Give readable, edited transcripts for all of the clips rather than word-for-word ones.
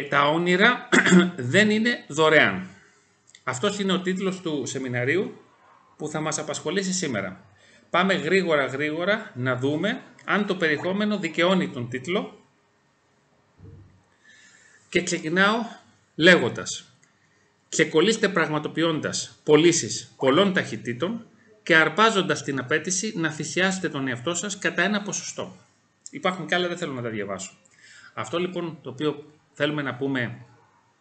Τα όνειρα δεν είναι δωρεάν. Αυτός είναι ο τίτλος του σεμιναρίου που θα μας απασχολήσει σήμερα. Πάμε γρήγορα να δούμε αν το περιεχόμενο δικαιώνει τον τίτλο και ξεκινάω λέγοντας: ξεκολλήστε πραγματοποιώντας πωλήσεις πολλών ταχυτήτων και αρπάζοντας την απέτηση να θυσιάσετε τον εαυτό σας κατά ένα ποσοστό. Υπάρχουν και άλλα, δεν θέλω να τα διαβάσω. Αυτό λοιπόν το οποίο θέλουμε να πούμε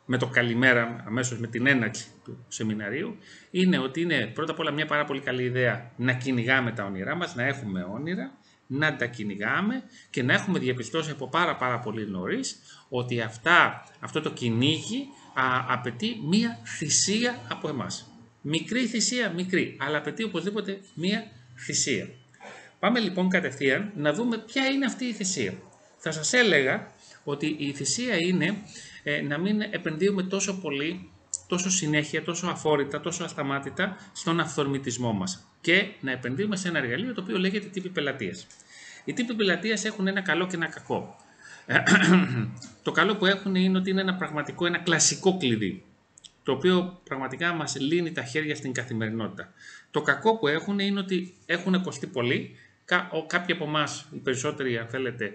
με το καλημέρα, αμέσως με την έναρξη του σεμιναρίου, είναι ότι είναι πρώτα απ' όλα μια πάρα πολύ καλή ιδέα να κυνηγάμε τα όνειρά μας, να έχουμε όνειρα, να τα κυνηγάμε και να έχουμε διαπιστώσει από πάρα πολύ νωρίς ότι αυτό το κυνήγι απαιτεί μια θυσία από εμάς. Μικρή θυσία, αλλά απαιτεί οπωσδήποτε μια θυσία. Πάμε λοιπόν κατευθείαν να δούμε ποια είναι αυτή η θυσία. Θα σας έλεγα ότι η θυσία είναι να μην επενδύουμε τόσο πολύ, τόσο συνέχεια, τόσο αφόρητα, τόσο ασταμάτητα στον αυθορμητισμό μας και να επενδύουμε σε ένα εργαλείο το οποίο λέγεται τύποι πελατείας. Οι τύποι πελατείας έχουν ένα καλό και ένα κακό. Το καλό που έχουν είναι ότι είναι ένα κλασικό κλειδί, το οποίο πραγματικά μας λύνει τα χέρια στην καθημερινότητα. Το κακό που έχουν είναι ότι έχουν κοστεί πολύ. Κάποιοι από εμάς, οι περισσότεροι αν θέλετε,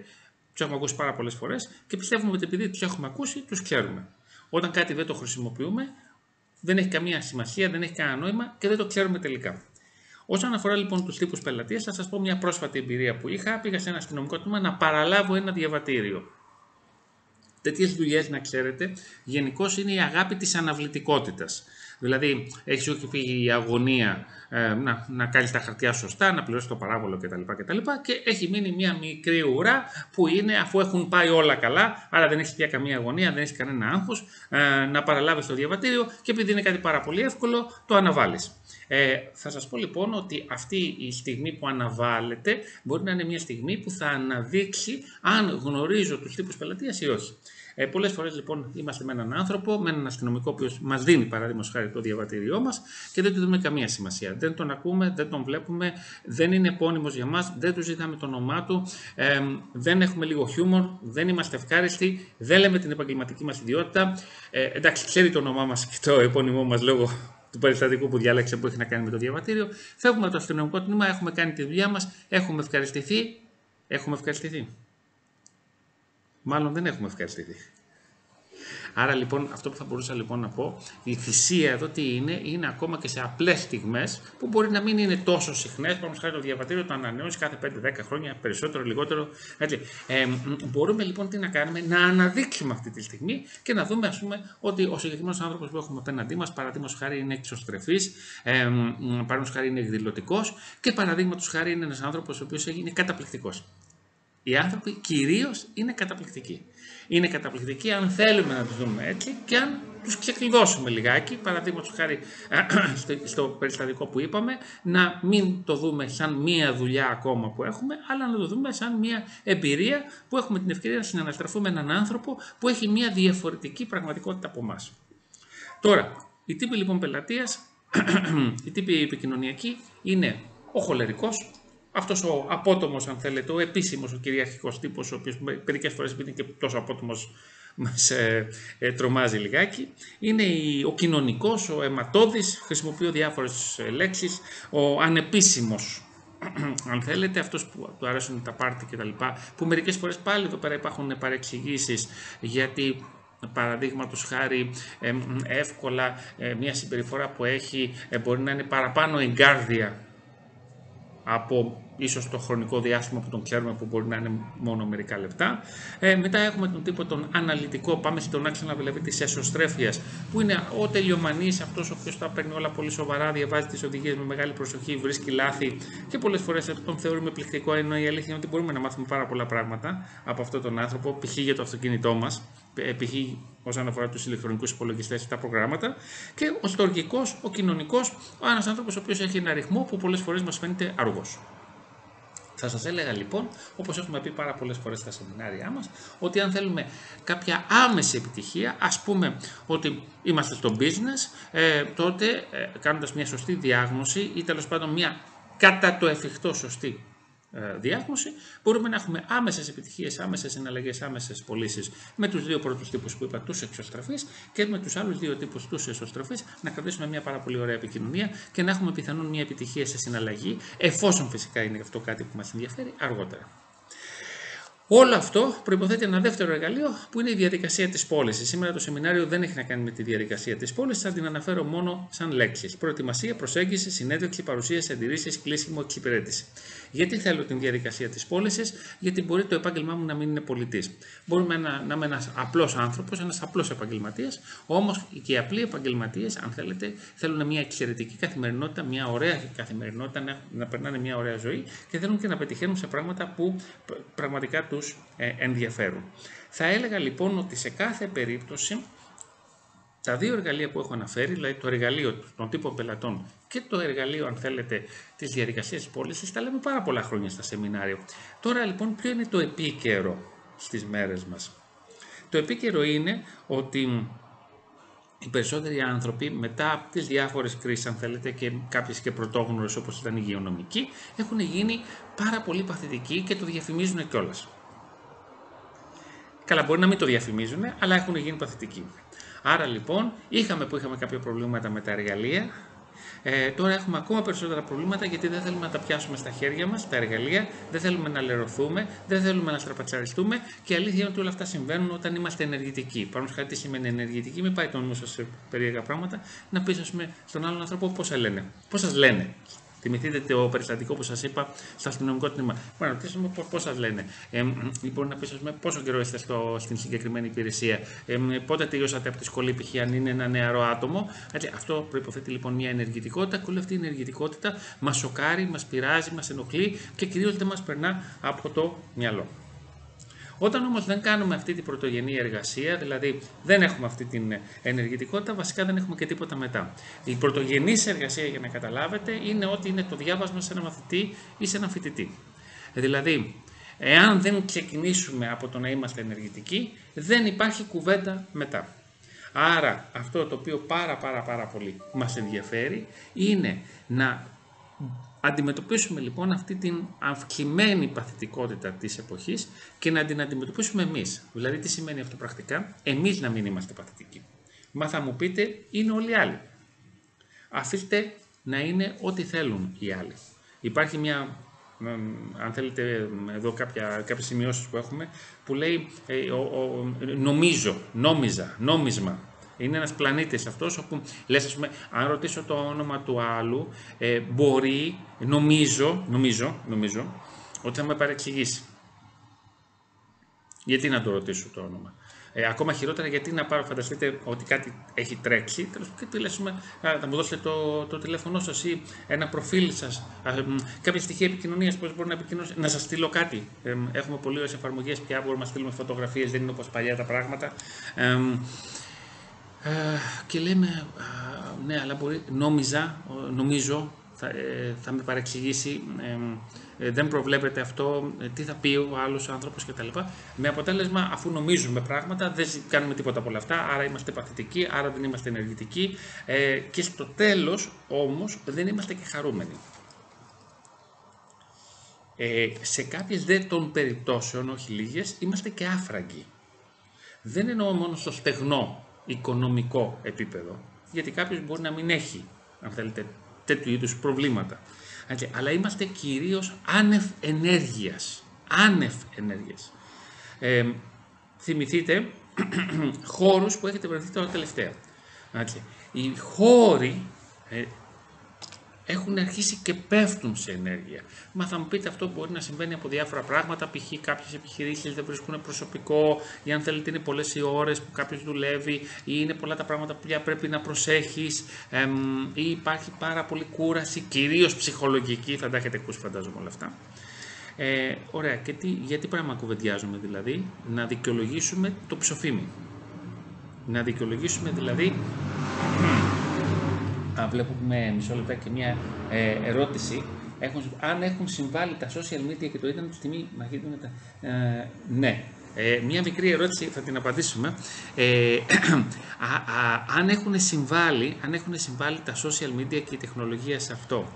τους έχουμε ακούσει πάρα πολλές φορές και πιστεύουμε ότι επειδή τους έχουμε ακούσει, τους ξέρουμε. Όταν κάτι δεν το χρησιμοποιούμε, δεν έχει καμία σημασία, δεν έχει κανένα νόημα και δεν το ξέρουμε τελικά. Όσον αφορά λοιπόν τους τύπους πελατείας, θα σας πω μια πρόσφατη εμπειρία που είχα. Πήγα σε ένα αστυνομικό τμήμα να παραλάβω ένα διαβατήριο. Τέτοιες δουλειές, να ξέρετε, γενικώς είναι η αγάπη της αναβλητικότητας. Δηλαδή, έχει φύγει η αγωνία να κάνεις τα χαρτιά σωστά, να πληρώσεις το παράβολο κτλ. Και έχει μείνει μια μικρή ουρά που είναι, αφού έχουν πάει όλα καλά, άρα δεν έχεις πια καμία αγωνία, δεν έχεις κανένα άγχος, να παραλάβεις το διαβατήριο και επειδή είναι κάτι πάρα πολύ εύκολο, το αναβάλεις. Θα σας πω λοιπόν ότι αυτή η στιγμή που αναβάλλεται μπορεί να είναι μια στιγμή που θα αναδείξει αν γνωρίζω τους τύπους πελατείας ή όχι. Πολλές φορές λοιπόν είμαστε με έναν άνθρωπο, με έναν αστυνομικό, ο οποίος μας δίνει παραδείγματος χάρη το διαβατήριό μας και δεν του δίνουμε καμία σημασία. Δεν τον ακούμε, δεν τον βλέπουμε, δεν είναι επώνυμος για μας, δεν του ζητάμε το όνομά του, δεν έχουμε λίγο χιούμορ, δεν είμαστε ευχάριστοι, δεν λέμε την επαγγελματική μας ιδιότητα. Εντάξει, ξέρει το όνομά μας και το επώνυμό μας λόγω του περιστατικού που διάλεξε που έχει να κάνει με το διαβατήριο. Φεύγουμε από το αστυνομικό τμήμα, έχουμε κάνει τη δουλειά μας, έχουμε ευχαριστηθεί. Έχουμε ευχαριστηθεί. Μάλλον δεν έχουμε ευχαριστηθεί. Άρα λοιπόν αυτό που θα μπορούσα λοιπόν να πω, η θυσία εδώ τι είναι ακόμα και σε απλές στιγμές που μπορεί να μην είναι τόσο συχνές. Παραδείγματος χάρη το διαβατήριο το ανανεώνεις κάθε 5-10 χρόνια, περισσότερο, λιγότερο. Έτσι. Μπορούμε λοιπόν τι να κάνουμε, να αναδείξουμε αυτή τη στιγμή και να δούμε ας πούμε ότι ο συγκεκριμένος άνθρωπος που έχουμε απέναντί μας, παραδείγματος χάρη είναι εξωστρεφής, παραδείγματος χάρη είναι εκδηλωτικός και παραδείγματος χάρη είναι ένας άνθρωπος ο οποίος είναι καταπληκτικός. Οι άνθρωποι κυρίως είναι καταπληκτικοί. Είναι καταπληκτικοί αν θέλουμε να τους δούμε έτσι και αν τους ξεκλειδώσουμε λιγάκι, παραδείγματος χάρη στο περιστατικό που είπαμε, να μην το δούμε σαν μία δουλειά ακόμα που έχουμε, αλλά να το δούμε σαν μία εμπειρία που έχουμε την ευκαιρία να συναναστραφούμε με έναν άνθρωπο που έχει μία διαφορετική πραγματικότητα από εμάς. Τώρα, οι τύποι λοιπόν πελατείας, οι τύποι επικοινωνιακοί είναι ο χολερικός, αυτός ο απότομος, αν θέλετε, ο επίσημος, ο κυριαρχικός τύπος, ο οποίος μερικές φορές είναι και τόσο απότομος μας τρομάζει λιγάκι. Είναι ο κοινωνικός, ο αιματώδης, χρησιμοποιώ διάφορες λέξεις, ο ανεπίσημος, αν θέλετε, αυτός που του αρέσουν τα πάρτι κτλ. Που μερικές φορές πάλι εδώ πέρα υπάρχουν παρεξηγήσεις, γιατί παραδείγματος χάρη εύκολα μια συμπεριφορά που έχει μπορεί να είναι παραπάνω εγκάρδια από ίσως το χρονικό διάστημα που τον ξέρουμε που μπορεί να είναι μόνο μερικά λεπτά. Μετά έχουμε τον τύπο τον αναλυτικό, πάμε στον άξονα δηλαδή της εσωστρέφειας, που είναι ο τελειομανής, αυτός ο οποίος τα παίρνει όλα πολύ σοβαρά, διαβάζει τις οδηγίες με μεγάλη προσοχή, βρίσκει λάθη και πολλές φορές τον θεωρούμε πληκτικό, ενώ η αλήθεια είναι ότι μπορούμε να μάθουμε πάρα πολλά πράγματα από αυτόν τον άνθρωπο, π.χ. για το αυτοκίνητό μας, π.χ. όσον αφορά τους ηλεκτρονικούς υπολογιστές, τα προγράμματα, και ο στοργικός, ο κοινωνικός, ένας άνθρωπος ο οποίος έχει ένα ρυθμό που πολλές φορές μας φαίνεται αργός. Θα σας έλεγα λοιπόν, όπως έχουμε πει πάρα πολλές φορές στα σεμινάρια μας, ότι αν θέλουμε κάποια άμεση επιτυχία, ας πούμε ότι είμαστε στο business, τότε κάνοντας μια σωστή διάγνωση ή τέλος πάντων μια κατά το εφικτό σωστή διάγνωση, μπορούμε να έχουμε άμεσες επιτυχίες, άμεσες συναλλαγές, άμεσες πωλήσεις με τους δύο πρώτους τύπους που είπα, τους εξωστρεφείς, και με τους άλλους δύο τύπους, τους εσωστρεφείς, να κρατήσουμε μια πάρα πολύ ωραία επικοινωνία και να έχουμε πιθανόν μια επιτυχία σε συναλλαγή, εφόσον φυσικά είναι αυτό κάτι που μας ενδιαφέρει αργότερα. Όλο αυτό προϋποθέτει ένα δεύτερο εργαλείο που είναι η διαδικασία της πώλησης. Σήμερα το σεμινάριο δεν έχει να κάνει με τη διαδικασία της πώλησης, θα την αναφέρω μόνο σαν λέξεις. Προετοιμασία, προσέγγιση, συνέντευξη, παρουσίαση, αντιρρήσεις, κλείσιμο, εξυπηρέτηση. Γιατί θέλω την διαδικασία της πώλησης? Γιατί μπορεί το επάγγελμά μου να μην είναι πολιτής. Μπορούμε να είμαι ένας απλός άνθρωπος, ένας απλός επαγγελματίας, όμως και οι απλοί επαγγελματίες, αν θέλετε, θέλουν μια εξαιρετική καθημερινότητα, μια ωραία καθημερινότητα, να περνάνε μια ωραία ζωή και θέλουν και να πετυχαίνουν σε πράγματα που πραγματικά τους ενδιαφέρουν. Θα έλεγα λοιπόν ότι σε κάθε περίπτωση τα δύο εργαλεία που έχω αναφέρει, δηλαδή το εργαλείο των τύπων πελατών και το εργαλείο, αν θέλετε, της διαδικασίας της πώλησης, τα λέμε πάρα πολλά χρόνια στα σεμινάρια. Τώρα λοιπόν, ποιο είναι το επίκαιρο στις μέρες μας? Το επίκαιρο είναι ότι οι περισσότεροι άνθρωποι, μετά από τις διάφορες κρίσεις, αν θέλετε, και κάποιες και πρωτόγνωρες όπως ήταν η υγειονομική, έχουν γίνει πάρα πολύ παθητικοί και το διαφημίζουν κιόλας. Καλά, μπορεί να μην το διαφημίζουν, αλλά έχουν γίνει παθητικοί. Άρα λοιπόν, είχαμε κάποια προβλήματα με τα εργαλεία. Τώρα έχουμε ακόμα περισσότερα προβλήματα, γιατί δεν θέλουμε να τα πιάσουμε στα χέρια μας, τα εργαλεία, δεν θέλουμε να λερωθούμε, δεν θέλουμε να στραπατσαριστούμε, και η αλήθεια είναι ότι όλα αυτά συμβαίνουν όταν είμαστε ενεργητικοί. Παραδείγματος χάρη, τι σημαίνει ενεργητική? Μην πάει το νου σας σε περίεργα πράγματα, να πεις, ας πούμε, στον άλλον άνθρωπο πώς σας λένε. Θυμηθείτε το περιστατικό που σας είπα στο αστυνομικό τμήμα. Μπορεί να ρωτήσουμε πώς σας λένε. Μπορεί να πεις, ας πούμε, πόσο καιρό είστε στην συγκεκριμένη υπηρεσία. Πότε τελειώσατε από τη σχολή, π.χ. αν είναι ένα νεαρό άτομο. Έτσι, αυτό προϋποθέτει λοιπόν μια ενεργητικότητα, και όλη αυτή η ενεργητικότητα μας σοκάρει, μας πειράζει, μας ενοχλεί και κυρίως δεν μας περνά από το μυαλό. Όταν όμως δεν κάνουμε αυτή την πρωτογενή εργασία, δηλαδή δεν έχουμε αυτή την ενεργητικότητα, βασικά δεν έχουμε και τίποτα μετά. Η πρωτογενής εργασία, για να καταλάβετε, είναι ότι είναι το διάβασμα σε ένα μαθητή ή σε ένα φοιτητή. Δηλαδή, εάν δεν ξεκινήσουμε από το να είμαστε ενεργητικοί, δεν υπάρχει κουβέντα μετά. Άρα, αυτό το οποίο πάρα πολύ μας ενδιαφέρει είναι να αντιμετωπίσουμε λοιπόν αυτή την αυξημένη παθητικότητα της εποχής και να την αντιμετωπίσουμε εμείς. Δηλαδή, τι σημαίνει αυτό πρακτικά? Εμείς να μην είμαστε παθητικοί. Μα θα μου πείτε, είναι όλοι οι άλλοι. Αφήστε να είναι ό,τι θέλουν οι άλλοι. Υπάρχει μια, αν θέλετε, εδώ κάποιες σημειώσεις που έχουμε, που λέει νόμισμα. Είναι ένας πλανήτης αυτός, όπου λες, ας πούμε, αν ρωτήσω το όνομα του άλλου, μπορεί, νομίζω, ότι θα με παρεξηγήσει. Γιατί να το ρωτήσω το όνομα? Ακόμα χειρότερα, γιατί να πάρω, φανταστείτε ότι κάτι έχει τρέξει, τέλος πάντων, και λες, θα μου δώσετε το τηλέφωνό σας ή ένα προφίλ σας, κάποια στοιχεία επικοινωνίας, πώς μπορεί να επικοινωνήσει, να σας στείλω κάτι. Έχουμε πολύ ωραίες εφαρμογές πια, μπορούμε να στείλουμε φωτογραφίες, δεν είναι όπως παλιά τα πράγματα. Και λέμε, ναι, αλλά μπορεί, νομίζω, θα με παρεξηγήσει, δεν προβλέπεται αυτό, τι θα πει ο άλλος άνθρωπος κτλ. Με αποτέλεσμα, αφού νομίζουμε πράγματα, δεν κάνουμε τίποτα από όλα αυτά, άρα είμαστε παθητικοί, άρα δεν είμαστε ενεργητικοί, και στο τέλος όμως δεν είμαστε και χαρούμενοι. Σε κάποιες δε των περιπτώσεων, όχι λίγες, είμαστε και άφραγγοι. Δεν εννοώ μόνο στο στεγνό οικονομικό επίπεδο, γιατί κάποιος μπορεί να μην έχει, αν θέλετε, τέτοιου είδους προβλήματα. Αλλά είμαστε κυρίως άνευ ενέργειας. Θυμηθείτε χώρους που έχετε βρεθεί τώρα τελευταία. Οι χώροι έχουν αρχίσει και πέφτουν σε ενέργεια. Μα θα μου πείτε, αυτό μπορεί να συμβαίνει από διάφορα πράγματα. Π.χ. κάποιες επιχειρήσεις δεν βρίσκουν προσωπικό, ή αν θέλετε είναι πολλές οι ώρες που κάποιος δουλεύει, ή είναι πολλά τα πράγματα που πρέπει να προσέχεις, ή υπάρχει πάρα πολύ κούραση, κυρίως ψυχολογική, θα τα έχετε ακούσει φαντάζομαι όλα αυτά. Ωραία, και γιατί πράγμα κουβεντιάζουμε δηλαδή? Να δικαιολογήσουμε το ψοφίμι. Να δικαιολογήσουμε δηλαδή... Βλέπουμε μισό λεπτά και μια ερώτηση. Αν έχουν συμβάλει τα social media και το ίντερνετ στη τιμή μαχητήματα. Ναι. Μια μικρή ερώτηση, θα την απαντήσουμε. Αν έχουν συμβάλει τα social media και η τεχνολογία σε αυτό.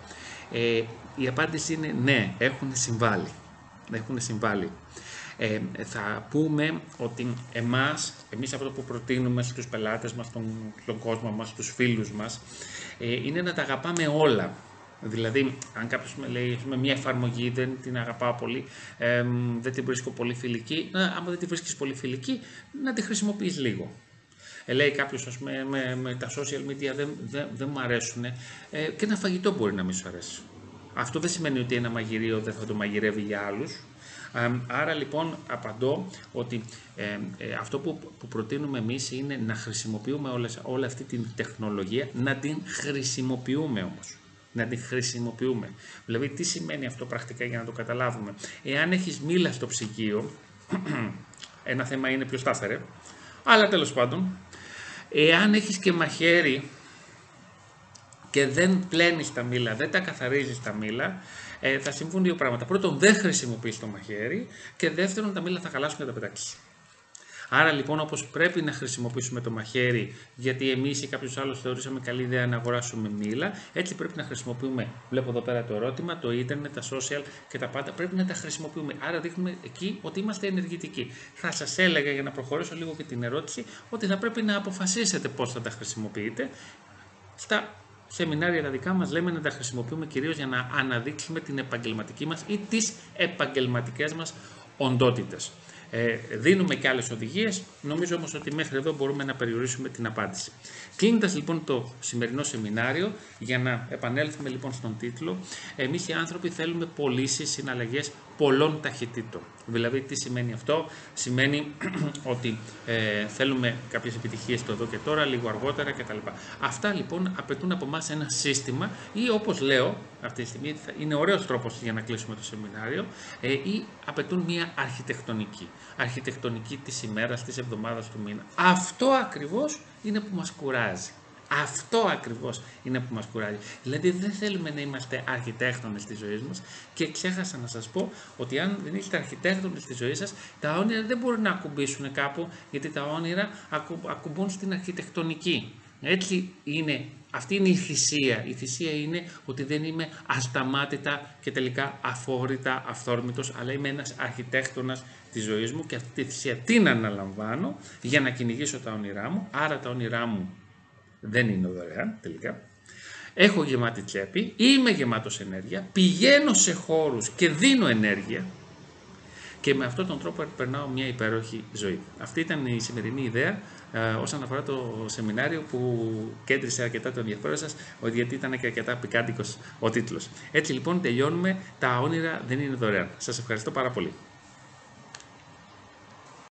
Η απάντηση είναι ναι, έχουν συμβάλει. Θα πούμε ότι εμείς αυτό που προτείνουμε στους πελάτες μας, στον κόσμο μας, στους φίλους μας, είναι να τα αγαπάμε όλα. Δηλαδή, αν κάποιος με λέει μια εφαρμογή δεν την αγαπάω πολύ, δεν την βρίσκω πολύ φιλική, άμα δεν την βρίσκεις πολύ φιλική, να τη χρησιμοποιείς λίγο. Λέει κάποιος, ας πούμε, με τα social media δεν μου αρέσουν, και ένα φαγητό μπορεί να μην σου αρέσει. Αυτό δεν σημαίνει ότι ένα μαγειρίο δεν θα το μαγειρεύει για άλλους. Άρα λοιπόν απαντώ ότι αυτό που προτείνουμε εμείς είναι να χρησιμοποιούμε όλη αυτή την τεχνολογία, να την χρησιμοποιούμε όμως. Να την χρησιμοποιούμε. Δηλαδή τι σημαίνει αυτό πρακτικά για να το καταλάβουμε. Εάν έχεις μήλα στο ψυγείο, ένα θέμα είναι ποιος τα έφερε, αλλά τέλος πάντων, εάν έχεις και μαχαίρι και δεν πλένεις τα μήλα, δεν τα καθαρίζεις τα μήλα, θα συμβούν δύο πράγματα. Πρώτον, δεν χρησιμοποιείς το μαχαίρι και δεύτερον, τα μήλα θα χαλάσουν και τα πετάξεις. Άρα λοιπόν, όπως πρέπει να χρησιμοποιήσουμε το μαχαίρι, γιατί εμείς ή κάποιος άλλος θεωρήσαμε καλή ιδέα να αγοράσουμε μήλα, έτσι πρέπει να χρησιμοποιούμε. Βλέπω εδώ πέρα το ερώτημα, το ίντερνετ, τα social και τα πάντα πρέπει να τα χρησιμοποιούμε. Άρα δείχνουμε εκεί ότι είμαστε ενεργητικοί. Θα σας έλεγα, για να προχωρήσω λίγο και την ερώτηση, ότι θα πρέπει να αποφασίσετε πώς θα τα χρησιμοποιείτε. Στα σεμινάρια τα δικά μας λέμε να τα χρησιμοποιούμε κυρίως για να αναδείξουμε την επαγγελματική μας ή τις επαγγελματικές μας οντότητες. Δίνουμε και άλλες οδηγίες, νομίζω όμως ότι μέχρι εδώ μπορούμε να περιορίσουμε την απάντηση. Κλείνοντας λοιπόν το σημερινό σεμινάριο, για να επανέλθουμε λοιπόν στον τίτλο, εμείς οι άνθρωποι θέλουμε πωλήσεις, συναλλαγές πολλών ταχυτήτων. Δηλαδή τι σημαίνει αυτό? Σημαίνει ότι θέλουμε κάποιες επιτυχίες στο εδώ και τώρα, λίγο αργότερα κτλ. Αυτά λοιπόν απαιτούν από εμάς ένα σύστημα ή, όπως λέω αυτή τη στιγμή, είναι ωραίος τρόπος για να κλείσουμε το σεμινάριο, ή απαιτούν μια αρχιτεκτονική. Αρχιτεκτονική της ημέρας, της εβδομάδας, του μήνα. Αυτό ακριβώς είναι που μας κουράζει. Αυτό ακριβώς είναι που μας κουράζει. Δηλαδή δεν θέλουμε να είμαστε αρχιτέκτονες της ζωής μας, και ξέχασα να σας πω ότι αν δεν είστε αρχιτέκτονες της ζωής σας, τα όνειρα δεν μπορούν να ακουμπήσουν κάπου, γιατί τα όνειρα ακουμπούν στην αρχιτεκτονική. Έτσι είναι, αυτή είναι η θυσία. Η θυσία είναι ότι δεν είμαι ασταμάτητα και τελικά αφόρητα αυθόρμητος, αλλά είμαι ένας αρχιτέκτονας της ζωής μου, και αυτή τη θυσία την αναλαμβάνω για να κυνηγήσω τα όνειρά μου. Άρα τα όνειρά μου δεν είναι δωρεάν τελικά. Έχω γεμάτη τσέπη, είμαι γεμάτος ενέργεια, πηγαίνω σε χώρους και δίνω ενέργεια, και με αυτόν τον τρόπο περνάω μια υπέροχη ζωή. Αυτή ήταν η σημερινή ιδέα όσον αφορά το σεμινάριο, που κέντρισε αρκετά το ενδιαφέρον σας, γιατί ήταν και αρκετά πικάντικος ο τίτλος. Έτσι λοιπόν τελειώνουμε. Τα όνειρα δεν είναι δωρεάν. Σας ευχαριστώ πάρα πολύ.